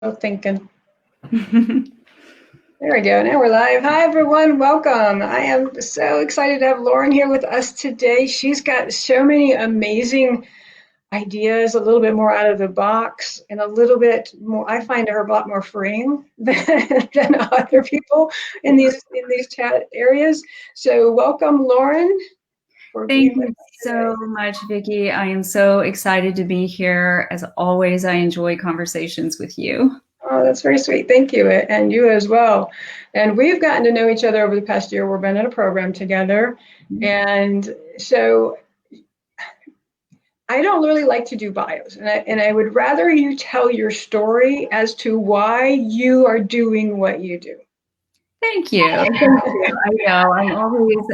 Oh, thinking. There we go. Now we're live. Hi, everyone. Welcome. I am so excited to have Lauren here with us today. She's got so many amazing ideas, a little bit more out of the box, and a little bit more. I find her a lot more freeing than other people in these chat areas. So, welcome, Lauren. Thank you so much, Vicki. I am so excited to be here. As always, I enjoy conversations with you. Oh, that's very sweet. Thank you. And you as well. And we've gotten to know each other over the past year. We've been in a program together. And so I don't really like to do bios. And I would rather you tell your story as to why you are doing what you do. Thank you. Thank you. I know I'm always,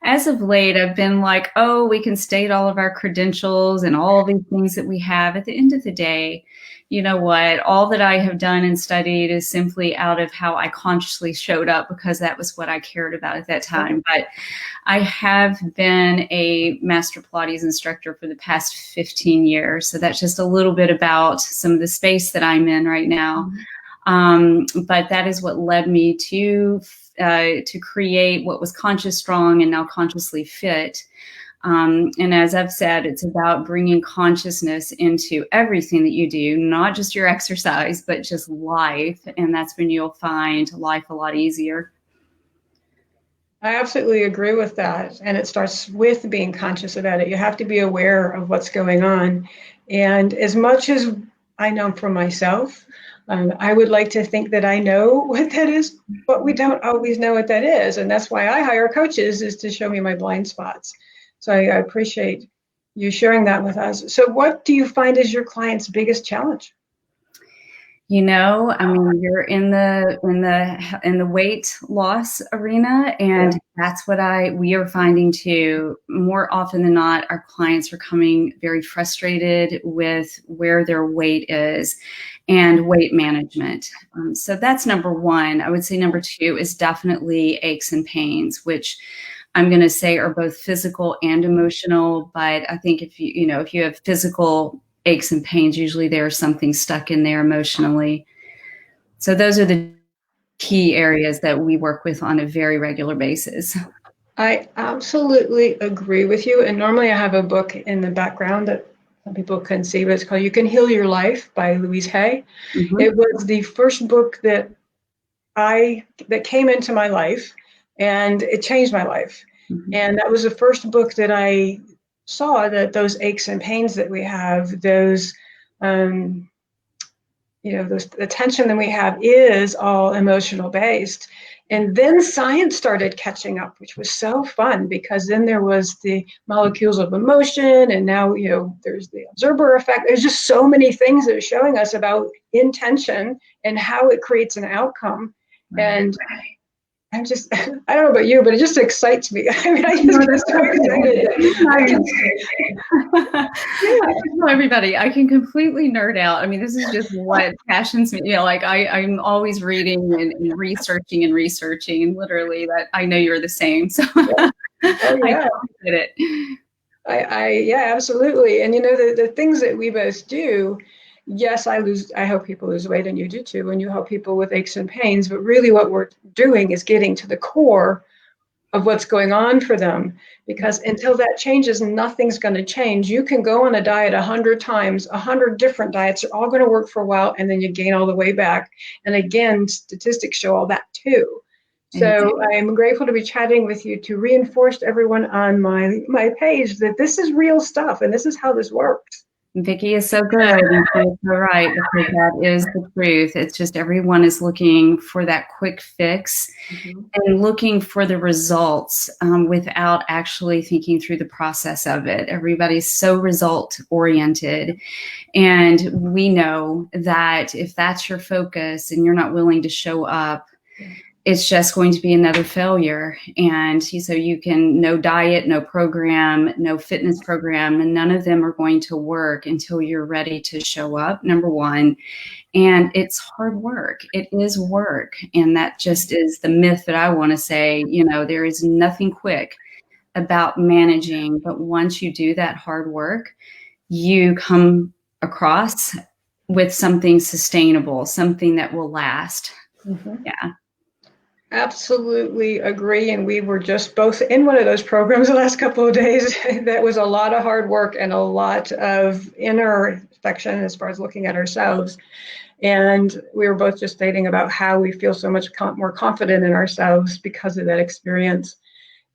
as of late, I've been like, oh, we can state all of our credentials and all these things that we have. At the end of the day, you know what? All that I have done and studied is simply out of how I consciously showed up because that was what I cared about at that time. But I have been a master Pilates instructor for the past 15 years. So that's just a little bit about some of the space that I'm in right now. But that is what led me to create what was Conscious Strong and now Consciously Fit. And as I've said, it's about bringing consciousness into everything that you do, not just your exercise, but just life. And that's when you'll find life a lot easier. I absolutely agree with that. And it starts with being conscious about it. You have to be aware of what's going on. And as much as I know for myself, I would like to think that I know what that is, but we don't always know what that is. And that's why I hire coaches, is to show me my blind spots. So I appreciate you sharing that with us. So what do you find is your client's biggest challenge? You know, I mean, you're in the weight loss arena, and that's what we are finding too. More often than not, our clients are coming very frustrated with where their weight is and weight management. So that's number one. I would say number two is definitely aches and pains, which I'm going to say are both physical and emotional. But I think if you have physical aches and pains, usually there's something stuck in there emotionally. So those are the key areas that we work with on a very regular basis. I absolutely agree with you. And normally I have a book in the background that some people can see, but it's called You Can Heal Your Life by Louise Hay. Mm-hmm. It was the first book that came into my life, and it changed my life. Mm-hmm. And that was the first book that I saw that those aches and pains that we have, those the tension that we have is all emotional based. And then science started catching up, which was so fun, because then there was the molecules of emotion, and now there's the observer effect. There's just so many things that are showing us about intention and how it creates an outcome. Right. And I don't know about you, but it just excites me. I mean, I just get so excited. Everybody, I can completely nerd out. I mean, this is just what passions me. I'm always reading and researching, and literally that I know you're the same. So yeah. Oh, yeah. I get it. Yeah, absolutely. And the things that we both do, yes, I help people lose weight, and you do too, and you help people with aches and pains, but really what we're doing is getting to the core of what's going on for them, because until that changes, nothing's going to change. You can go on a diet 100 times, 100 different diets are all going to work for a while, and then you gain all the way back. And again, statistics show all that too. So I'm grateful to be chatting with you to reinforce to everyone on my page that this is real stuff, and this is how this works. Vicki is so good, and she's so right, because that is the truth. It's just everyone is looking for that quick fix, mm-hmm. and looking for the results without actually thinking through the process of it. Everybody's so result oriented, and we know that if that's your focus and you're not willing to show up, it's just going to be another failure. And so you can, no diet, no program, no fitness program, and none of them are going to work until you're ready to show up, number one. And it's hard work. It is work. And that just is the myth that I want to say, there is nothing quick about managing. But once you do that hard work, you come across with something sustainable, something that will last. Yeah. Absolutely agree. And we were just both in one of those programs the last couple of days. That was a lot of hard work and a lot of introspection as far as looking at ourselves. And we were both just stating about how we feel so much more confident in ourselves because of that experience.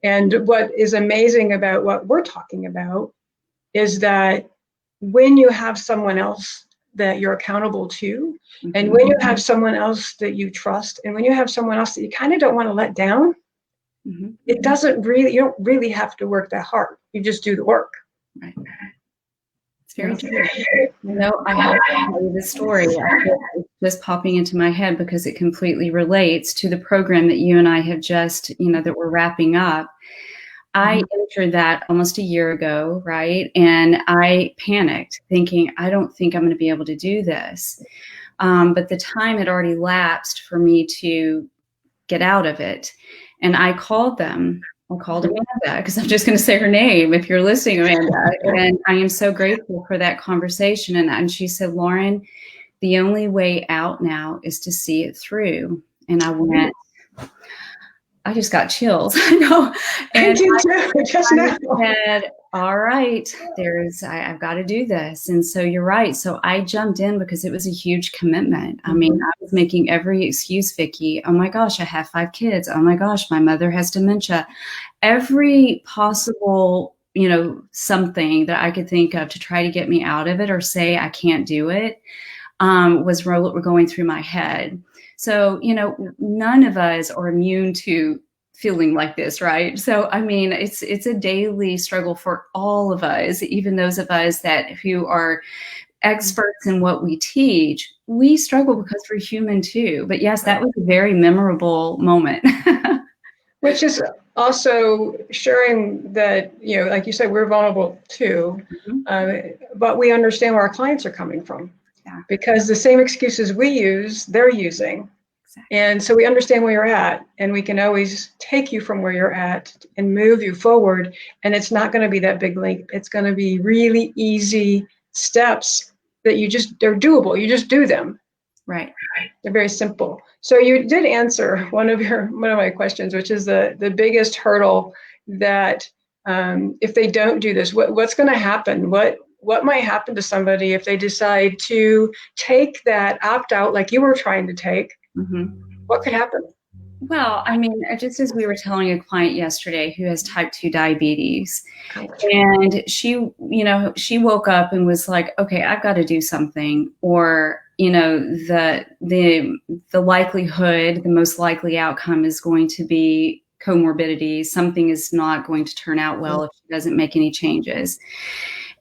And what is amazing about what we're talking about is that when you have someone else that you're accountable to, and when you have someone else that you trust, and when you have someone else that you kind of don't want to let down, it doesn't really, you don't really have to work that hard. You just do the work. Right. It's very true. I have to tell you this story. It's just popping into my head because it completely relates to the program that you and I have just, that we're wrapping up. I entered that almost a year ago, right? And I panicked thinking, I don't think I'm going to be able to do this. But the time had already lapsed for me to get out of it. And I called them. I called Amanda, because I'm just going to say her name if you're listening, Amanda. And I am so grateful for that conversation. And she said, Lauren, the only way out now is to see it through. And I went, I just got chills. I know. And I said, all right, I've got to do this. And so you're right. So I jumped in because it was a huge commitment. I mean, I was making every excuse, Vickie. Oh my gosh, I have 5 kids. Oh my gosh, my mother has dementia. Every possible, something that I could think of to try to get me out of it or say I can't do it was going through my head. So, none of us are immune to feeling like this, right? So, I mean, it's a daily struggle for all of us, even those of us who are experts in what we teach. We struggle because we're human too. But yes, that was a very memorable moment. Which is also sharing that, like you said, we're vulnerable too, but we understand where our clients are coming from. Yeah. Because the same excuses we use, they're using. Exactly. And so we understand where you're at, and we can always take you from where you're at and move you forward. And it's not going to be that big leap. It's going to be really easy steps that they're doable. You just do them. Right. They're very simple. So you did answer one of my questions, which is the biggest hurdle that if they don't do this, what's going to happen? What might happen to somebody if they decide to take that opt-out like you were trying to take? What could happen? Well, I mean, just as we were telling a client yesterday who has type 2 diabetes, and she woke up and was like, okay, I've got to do something, or, the likelihood, the most likely outcome is going to be comorbidity. Something is not going to turn out well if she doesn't make any changes.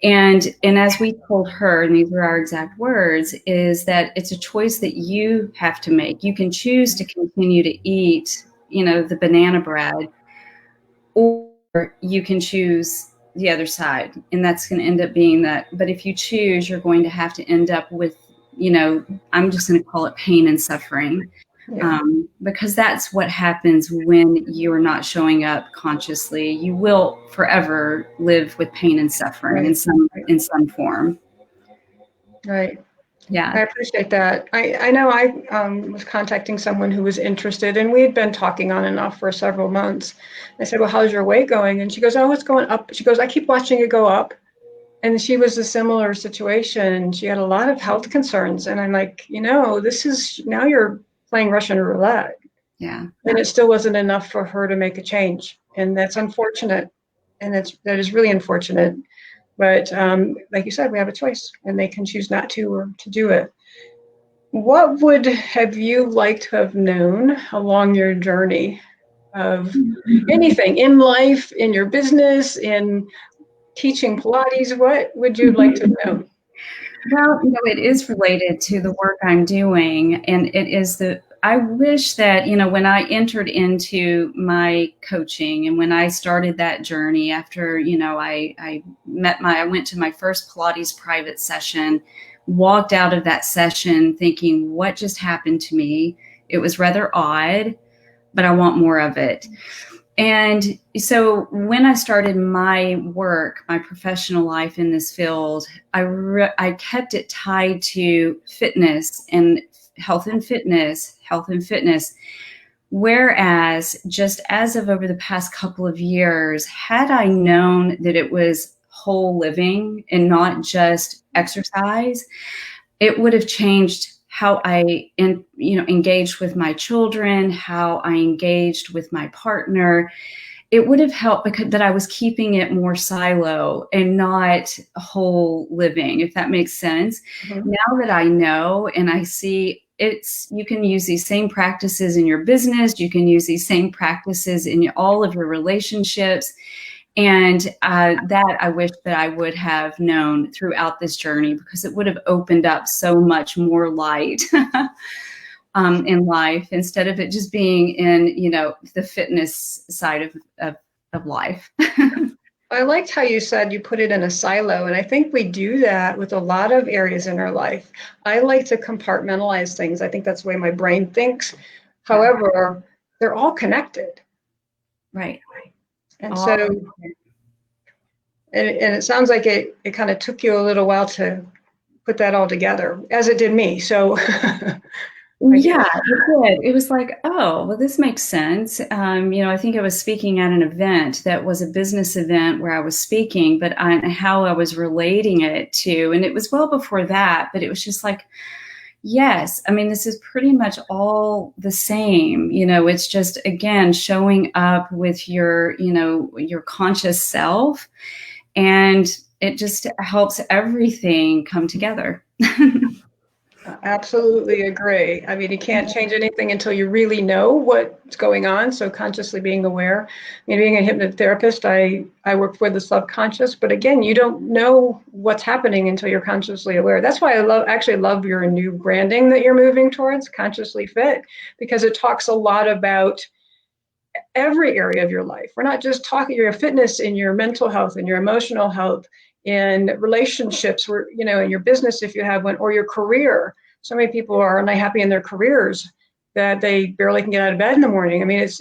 And as we told her, and these were our exact words, is that it's a choice that you have to make. You can choose to continue to eat, the banana bread, or you can choose the other side. And that's going to end up being that. But if you choose, you're going to have to end up with, I'm just going to call it pain and suffering. Yeah. Because that's what happens when you're not showing up consciously. You will forever live with pain and suffering in some form. Right. Yeah. I appreciate that. I know I was contacting someone who was interested, and we had been talking on and off for several months. I said, well, how's your weight going? And she goes, oh, it's going up. She goes, I keep watching it go up. And she was a similar situation. She had a lot of health concerns. And I'm like, now you're playing Russian roulette. Yeah. And it still wasn't enough for her to make a change. And that's unfortunate. And that is really unfortunate. But like you said, we have a choice, and they can choose not to or to do it. What would have you liked to have known along your journey of anything in life, in your business, in teaching Pilates? What would you like to know? Well, it is related to the work I'm doing, and it is I wish that, when I entered into my coaching and when I started that journey after, I went to my first Pilates private session, walked out of that session thinking, what just happened to me? It was rather odd, but I want more of it. And so when I started my work, my professional life in this field, I kept it tied to fitness and health and fitness, health and fitness. Whereas just as of over the past couple of years, had I known that it was whole living and not just exercise, it would have changed how I engaged with my children, how I engaged with my partner. It would have helped because that I was keeping it more silo and not whole living, if that makes sense. Mm-hmm. Now that I know and I see you can use these same practices in your business, you can use these same practices in all of your relationships. And that I wish that I would have known throughout this journey, because it would have opened up so much more light in life, instead of it just being in, the fitness side of life. I liked how you said you put it in a silo, and I think we do that with a lot of areas in our life. I like to compartmentalize things. I think that's the way my brain thinks. However, they're all connected. Right. And so, and it sounds like it kind of took you a little while to put that all together, as it did me. So yeah, it did. It was like, oh, well, this makes sense. I think I was speaking at an event that was a business event where I was speaking, but how I was relating it to, and it was well before that, but it was just like, yes, I mean, this is pretty much all the same. It's just, again, showing up with your conscious self, and it just helps everything come together. Absolutely agree. I mean, you can't change anything until you really know what's going on. So consciously being aware. I mean, being a hypnotherapist, I work with the subconscious, but again, you don't know what's happening until you're consciously aware. That's why I actually love your new branding that you're moving towards, Consciously Fit, because it talks a lot about every area of your life. We're not just talking your fitness, in your mental health and your emotional health, in relationships, where, in your business, if you have one, or your career. So many people are unhappy in their careers that they barely can get out of bed in the morning. I mean, it's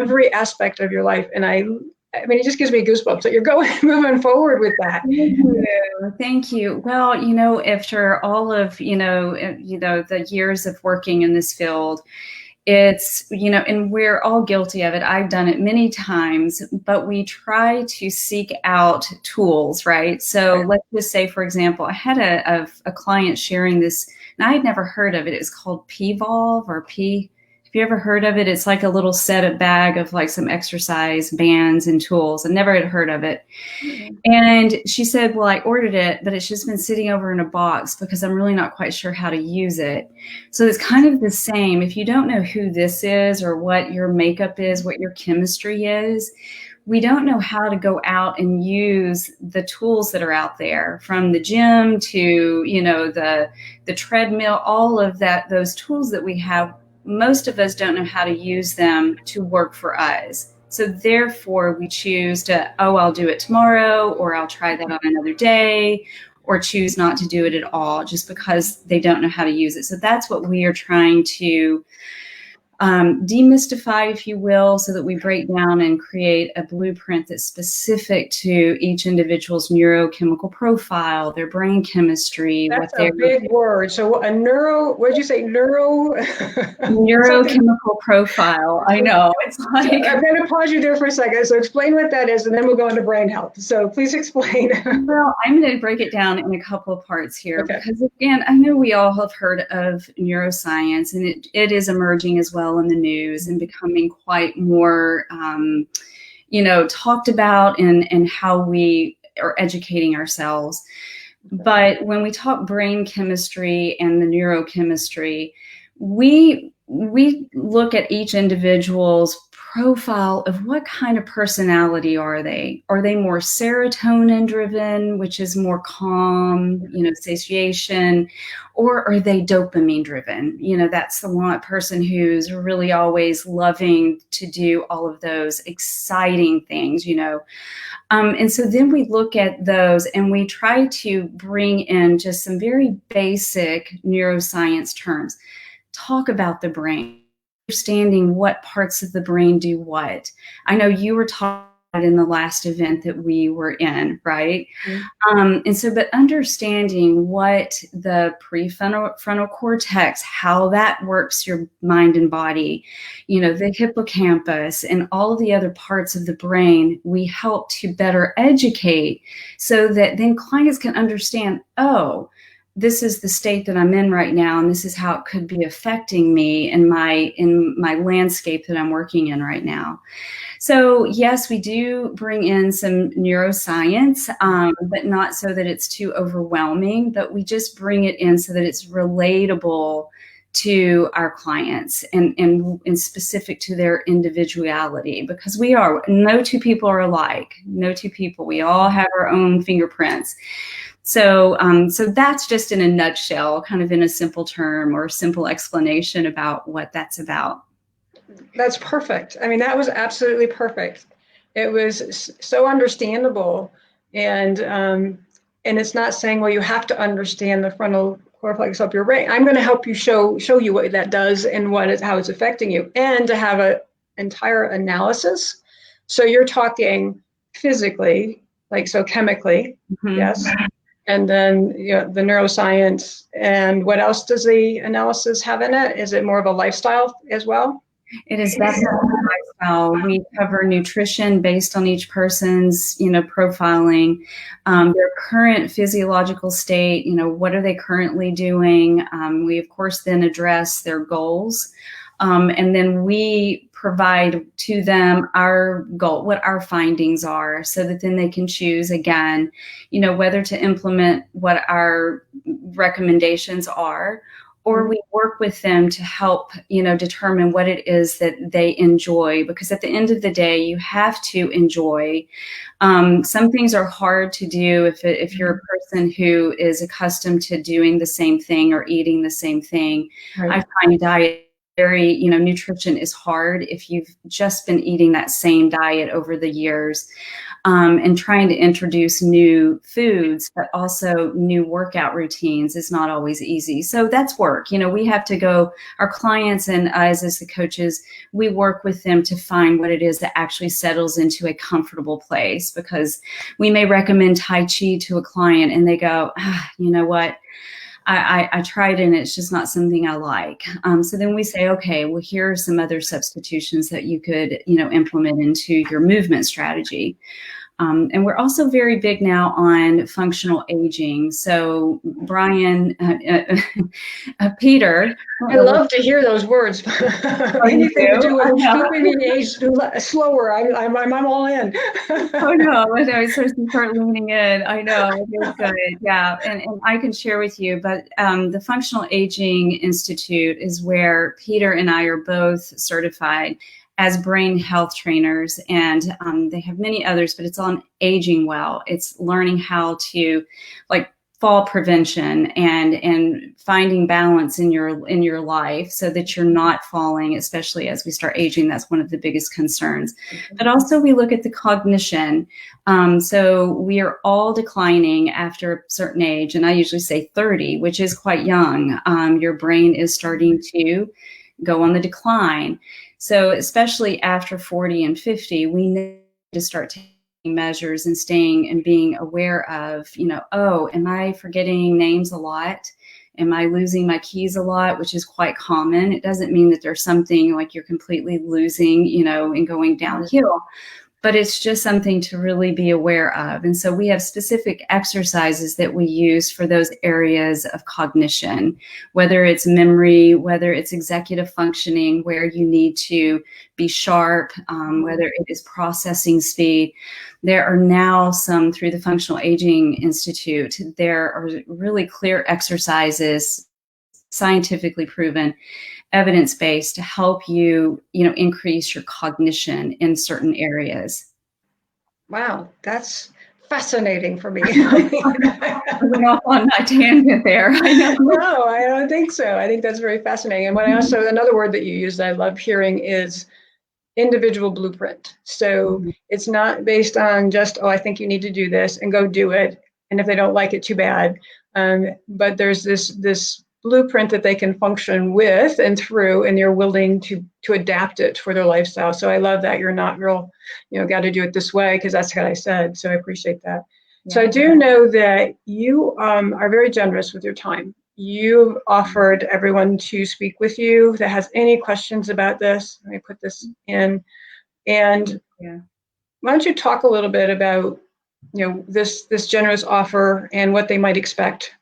every aspect of your life. And I mean, it just gives me goosebumps that you're moving forward with that. Thank you. Well, after all of, the years of working in this field, it's, and we're all guilty of it. I've done it many times, but we try to seek out tools, right? So let's just say, for example, I had a client sharing this, and I had never heard of it. It's called P-Volve or P. Have you ever heard of it? It's like a little bag of like some exercise bands and tools. I never had heard of it. And she said, well, I ordered it, but it's just been sitting over in a box because I'm really not quite sure how to use it. So it's kind of the same. If you don't know who this is or what your makeup is, what your chemistry is, we don't know how to go out and use the tools that are out there, from the gym to, the treadmill, all of that, those tools that we have. Most of us don't know how to use them to work for us. So therefore we choose to, I'll do it tomorrow, or I'll try that on another day, or choose not to do it at all just because they don't know how to use it. So that's what we are trying to demystify, if you will, so that we break down and create a blueprint that's specific to each individual's neurochemical profile, their brain chemistry. That's a big word. So what did you say? Neurochemical profile. I know. It's like, I'm going to pause you there for a second. So explain what that is, and then we'll go into brain health. So please explain. Well, I'm going to break it down in a couple of parts here, because again, I know we all have heard of neuroscience, and it is emerging as well in the news and becoming quite more, talked about, and how we are educating ourselves. But when we talk brain chemistry and the neurochemistry, we look at each individual's profile of what kind of personality are they? Are they more serotonin driven, which is more calm, satiation, or are they dopamine driven? That's the one person who's really always loving to do all of those exciting things, and so then we look at those and we try to bring in just some very basic neuroscience terms. Talk about the brain. understanding what parts of the brain do what. I know you were taught in the last event that we were in, right? And so, but understanding what the prefrontal cortex, how that works your mind and body, you know, the hippocampus and all of the other parts of the brain, we help to better educate so that then clients can understand, oh, this is the state that I'm in right now, and this is how it could be affecting me in my landscape that I'm working in right now. So yes, we do bring in some neuroscience, but not so that it's too overwhelming, but we just bring it in so that it's relatable to our clients and specific to their individuality, because no two people are alike. No two people. We all have our own fingerprints. So that's just in a nutshell, kind of in a simple term or simple explanation about what that's about. That's perfect. I mean, that was absolutely perfect. It was so understandable, and it's not saying, well, you have to understand the frontal cortex of your brain. I'm going to help you show you what that does and how it's affecting you, and to have an entire analysis. So you're talking physically, like so chemically, yes. And then the neuroscience, and what else does the analysis have in it? Is it more of a lifestyle as well? It is definitely a lifestyle. We cover nutrition based on each person's, profiling, their current physiological state, what are they currently doing? We, of course, then address their goals. And then we provide to them our goal, what our findings are, so that then they can choose again, whether to implement what our recommendations are, or we work with them to help, determine what it is that they enjoy. Because at the end of the day, you have to enjoy. Some things are hard to do if you're a person who is accustomed to doing the same thing or eating the same thing. Right. I find diet nutrition is hard if you've just been eating that same diet over the years, and trying to introduce new foods, but also new workout routines is not always easy. So that's work. We have to go, our clients and us as the coaches, we work with them to find what it is that actually settles into a comfortable place, because we may recommend Tai Chi to a client and they go, you know what? I tried it and it's just not something I like. So then we say, okay, well, here are some other substitutions that you could, implement into your movement strategy. And we're also very big now on functional aging. So Brian, Peter. I love to hear those words. Anything to do with keeping me aged slower, I'm all in. Oh no, I supposed to start leaning in. I know, it's good. Yeah, and I can share with you, but the Functional Aging Institute is where Peter and I are both certified as brain health trainers, and they have many others, but it's on aging well. It's learning how to, like, fall prevention and finding balance in your life so that you're not falling, especially as we start aging. That's one of the biggest concerns. But also we look at the cognition. So we are all declining after a certain age, and I usually say 30, which is quite young. Your brain is starting to go on the decline. So especially after 40 and 50, we need to start taking measures and staying and being aware of, am I forgetting names a lot? Am I losing my keys a lot, which is quite common. It doesn't mean that there's something like you're completely losing, and going downhill. But it's just something to really be aware of. And so we have specific exercises that we use for those areas of cognition, whether it's memory, whether it's executive functioning, where you need to be sharp, whether it is processing speed. There are now some, through the Functional Aging Institute, there are really clear exercises, scientifically proven, evidence-based, to help you, increase your cognition in certain areas. Wow, that's fascinating for me. I went off on my tangent there. I know. No, I don't think so. I think that's very fascinating. And another word that you use that I love hearing is individual blueprint. So it's not based on just, I think you need to do this and go do it. And if they don't like it, too bad. But there's this blueprint that they can function with and through, and you're willing to adapt it for their lifestyle. So I love that you're not real, got to do it this way, because that's what I said. So I appreciate that. Yeah. So I do know that you are very generous with your time. You've offered everyone to speak with you that has any questions about this. Let me put this in. And why don't you talk a little bit about, this generous offer and what they might expect?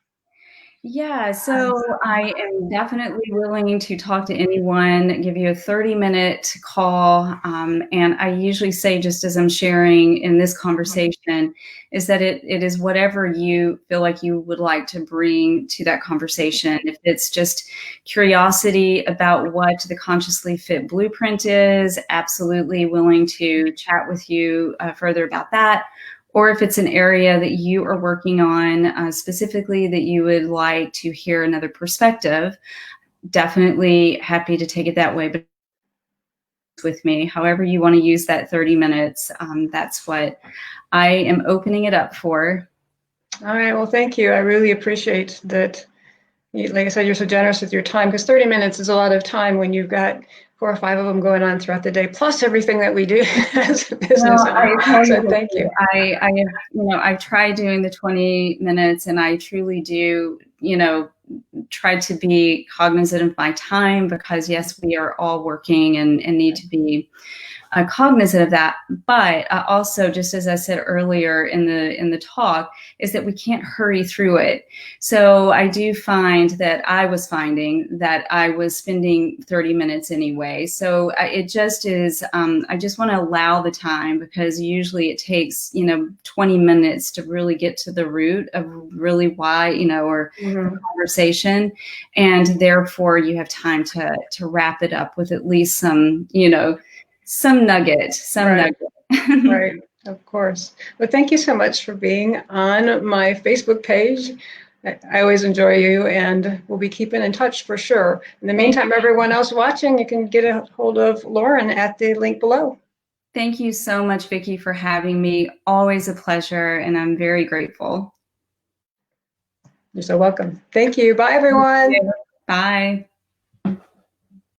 Yeah, so I am definitely willing to talk to anyone, give you a 30-minute call. And I usually say, just as I'm sharing in this conversation, is that it is whatever you feel like you would like to bring to that conversation. If it's just curiosity about what the Consciously Fit Blueprint is, absolutely willing to chat with you further about that. Or if it's an area that you are working on specifically that you would like to hear another perspective, definitely happy to take it that way. But with me, however you want to use that 30 minutes, that's what I am opening it up for. All right. Well, thank you. I really appreciate that. Like I said, you're so generous with your time, because 30 minutes is a lot of time when you've got 4 or 5 of them going on throughout the day, plus everything that we do as a business owner. So thank you. I've tried doing the 20 minutes, and I truly do, try to be cognizant of my time, because yes, we are all working and need to be cognizant of that. But also, just as I said earlier in the talk, is that we can't hurry through it. So I do find that I was finding that I was spending 30 minutes anyway. So it just is, I just want to allow the time, because usually it takes, 20 minutes to really get to the root of really why, or the conversation. And therefore you have time to wrap it up with at least some, some nugget. Right, of course. Well, thank you so much for being on my Facebook page. I always enjoy you, and we'll be keeping in touch for sure. In the meantime, everyone else watching, you can get a hold of Lauren at the link below. Thank you so much, Vickie, for having me. Always a pleasure, and I'm very grateful. You're so welcome. Thank you. Bye, everyone. Bye.